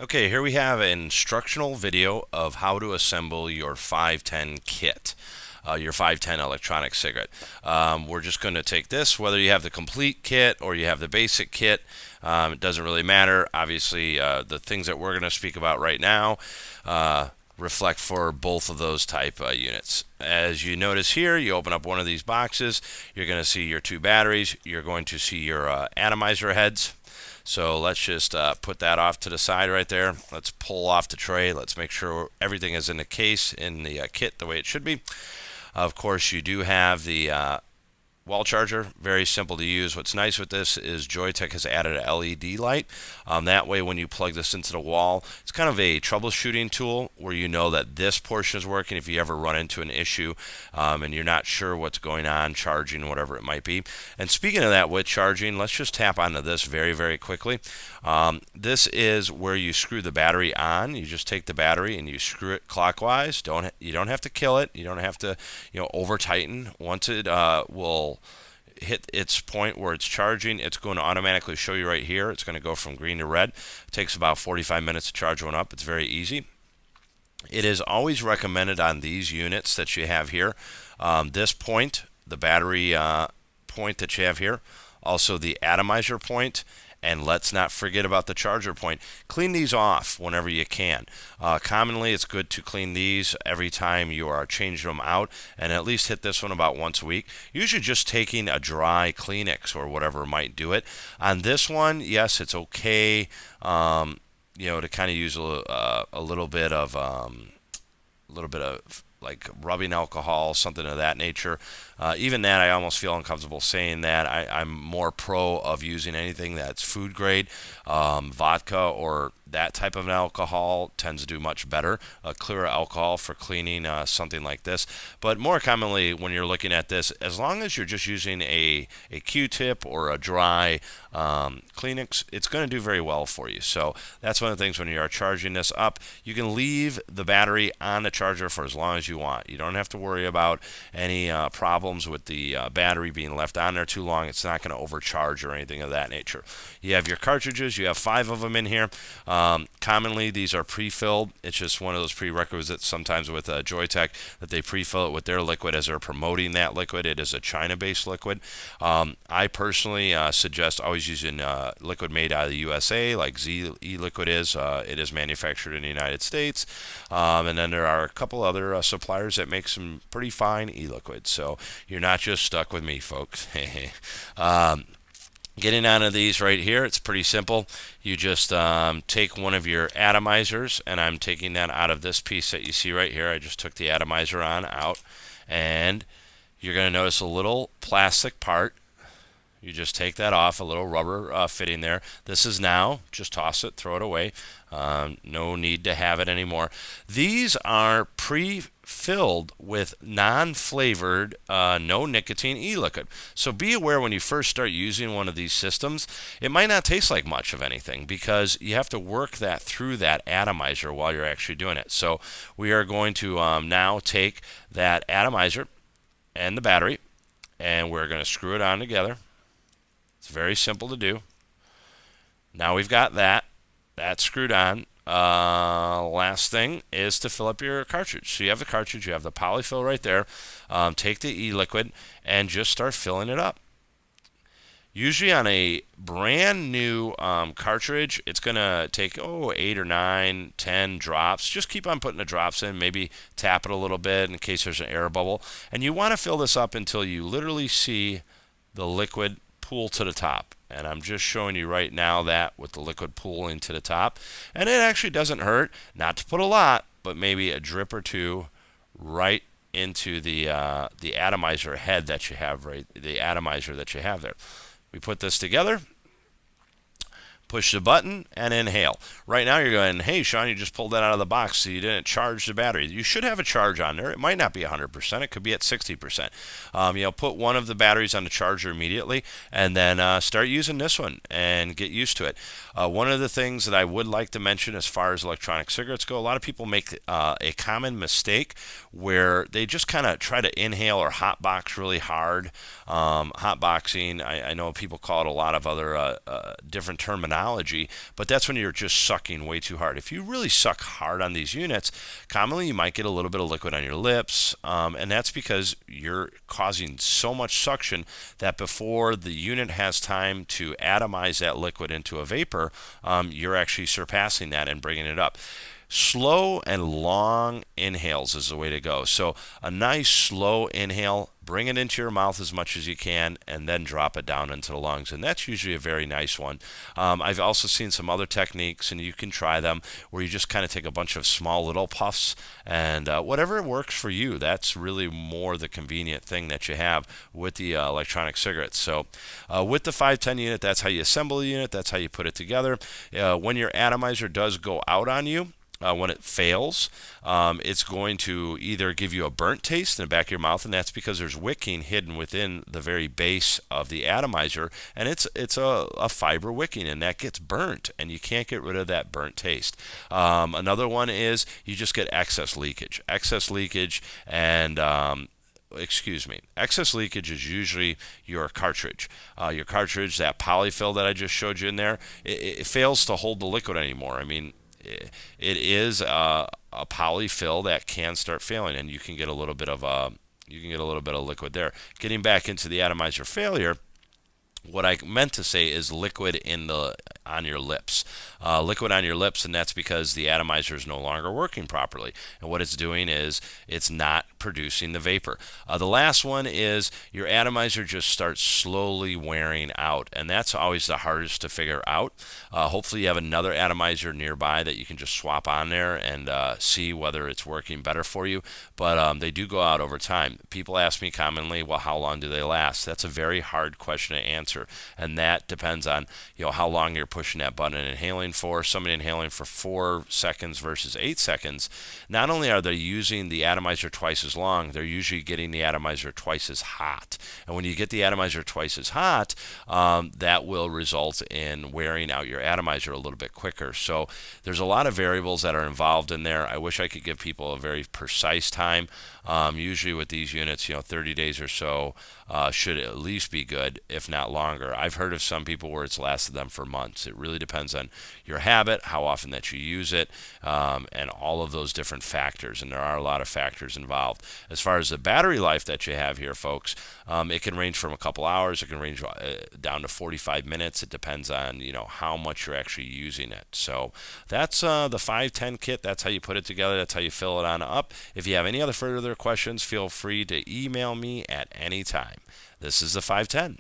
Okay, here we have an instructional video of how to assemble your 510 kit, your 510 electronic cigarette. We're just going to take this, whether you have the complete kit or you have the basic kit, it doesn't really matter. Obviously, the things that we're going to speak about right now reflect for both of those type units. As you notice here, you open up one of these boxes, you're going to see your two batteries, you're going to see your atomizer heads. So let's just put that off to the side right there. Let's pull off the tray. Let's make sure everything is in the case, in the kit, the way it should be. Of course, you do have the wall charger, very simple to use. What's nice with this is Joyetech has added an LED light. That way when you plug this into the wall, it's kind of a troubleshooting tool where you know that this portion is working if you ever run into an issue and you're not sure what's going on, charging, whatever it might be. And speaking of that with charging, let's just tap onto this very quickly. This is where you screw the battery on. You just take the battery and you screw it clockwise. You don't have to kill it. You don't have to, over tighten. Once it will hit its point where it's charging, it's going to automatically show you right here. It's going to go from green to red. It takes about 45 minutes to charge one up. It's very easy. It is always recommended on these units that you have here, this point, the battery point that you have here, also the atomizer point, and let's not forget about the charger point. Clean these off whenever you can. Commonly, it's good to clean these every time you are changing them out, and at least hit this one about once a week. Usually just taking a dry Kleenex or whatever might do it. On this one, yes, it's okay, to kind of use a little bit of like rubbing alcohol, something of that nature. Even that, I almost feel uncomfortable saying that. I'm more pro of using anything that's food grade. Vodka or that type of an alcohol tends to do much better. Clear alcohol for cleaning something like this. But more commonly, when you're looking at this, as long as you're just using a Q-tip or a dry Kleenex, it's going to do very well for you. So that's one of the things when you are charging this up. You can leave the battery on the charger for as long as you want. You don't have to worry about any problems with the battery being left on there too long. It's not going to overcharge or anything of that nature. You have your cartridges. You have 5 of them in here. Commonly, these are pre-filled. It's just one of those prerequisites sometimes with Joyetech that they pre-fill it with their liquid as they're promoting that liquid. It is a China-based liquid. I personally suggest always using liquid made out of the USA, like Z e-liquid is. It is manufactured in the United States. And then there are a couple other suppliers that make some pretty fine e-liquids. So you're not just stuck with me, folks. Getting onto these right here, it's pretty simple. You just take one of your atomizers, and I'm taking that out of this piece that you see right here. I just took the atomizer out, and you're going to notice a little plastic part. You just take that off, a little rubber fitting there. This is now, just toss it, throw it away. No need to have it anymore. These are pre-filled with non-flavored, no nicotine e-liquid. So be aware when you first start using one of these systems, it might not taste like much of anything because you have to work that through that atomizer while you're actually doing it. So we are going to now take that atomizer and the battery, and we're going to screw it on together. It's very simple to do. Now we've got that screwed on. Last thing is to fill up your cartridge. So you have the cartridge, you have the polyfill right there. Take the e-liquid and just start filling it up. Usually on a brand new cartridge, it's going to take 8 or 9, 10 drops. Just keep on putting the drops in, maybe tap it a little bit in case there's an air bubble. And you want to fill this up until you literally see the liquid pool to the top. And I'm just showing you right now that with the liquid pooling to the top. And it actually doesn't hurt not to put a lot, but maybe a drip or two right into the atomizer head that you have, right, the atomizer that you have there. We put this together, push the button, and inhale. Right now you're going, hey, Sean, you just pulled that out of the box, so you didn't charge the battery. You should have a charge on there. It might not be 100%. It could be at 60%. Put one of the batteries on the charger immediately, and then start using this one and get used to it. One of the things that I would like to mention as far as electronic cigarettes go, a lot of people make a common mistake where they just kind of try to inhale or hotbox really hard. Hotboxing, I know people call it a lot of other different terminology. technology, but that's when you're just sucking way too hard. If you really suck hard on these units, commonly you might get a little bit of liquid on your lips, and that's because you're causing so much suction that before the unit has time to atomize that liquid into a vapor, you're actually surpassing that and bringing it up. Slow and long inhales is the way to go. So a nice slow inhale, bring it into your mouth as much as you can, and then drop it down into the lungs. And that's usually a very nice one. I've also seen some other techniques, and you can try them, where you just kind of take a bunch of small little puffs, and whatever works for you. That's really more the convenient thing that you have with the electronic cigarettes. So with the 510 unit, that's how you assemble the unit. That's how you put it together. When your atomizer does go out on you, when it fails, it's going to either give you a burnt taste in the back of your mouth, and that's because there's wicking hidden within the very base of the atomizer, and it's a fiber wicking, and that gets burnt, and you can't get rid of that burnt taste. Another one is you just get excess leakage. Excess leakage and excess leakage is usually your cartridge. Your cartridge, that polyfill that I just showed you in there, it fails to hold the liquid anymore. I mean, it is a polyfill that can start failing, and you can get a little bit of liquid there. Getting back into the atomizer failure, what I meant to say is liquid on your lips. Liquid on your lips, and that's because the atomizer is no longer working properly. And what it's doing is it's not producing the vapor. The last one is your atomizer just starts slowly wearing out, and that's always the hardest to figure out. Hopefully you have another atomizer nearby that you can just swap on there and see whether it's working better for you. But they do go out over time. People ask me commonly, well, how long do they last? That's a very hard question to answer, and that depends on how long you're pushing that button and inhaling for. Somebody inhaling for 4 seconds versus 8 seconds, not only are they using the atomizer twice as long, they're usually getting the atomizer twice as hot. And when you get the atomizer twice as hot, that will result in wearing out your atomizer a little bit quicker. So there's a lot of variables that are involved in there. I wish I could give people a very precise time. Usually with these units, 30 days or so should at least be good, if not longer. I've heard of some people where it's lasted them for months. It really depends on your habit, how often that you use it, and all of those different factors, and there are a lot of factors involved. As far as the battery life that you have here, folks, it can range from a couple hours, it can range down to 45 minutes. It depends on how much you're actually using it. So that's the 510 kit. That's how you put it together. That's how you fill it on up. If you have any other further questions, feel free to email me at any time. This is the 510.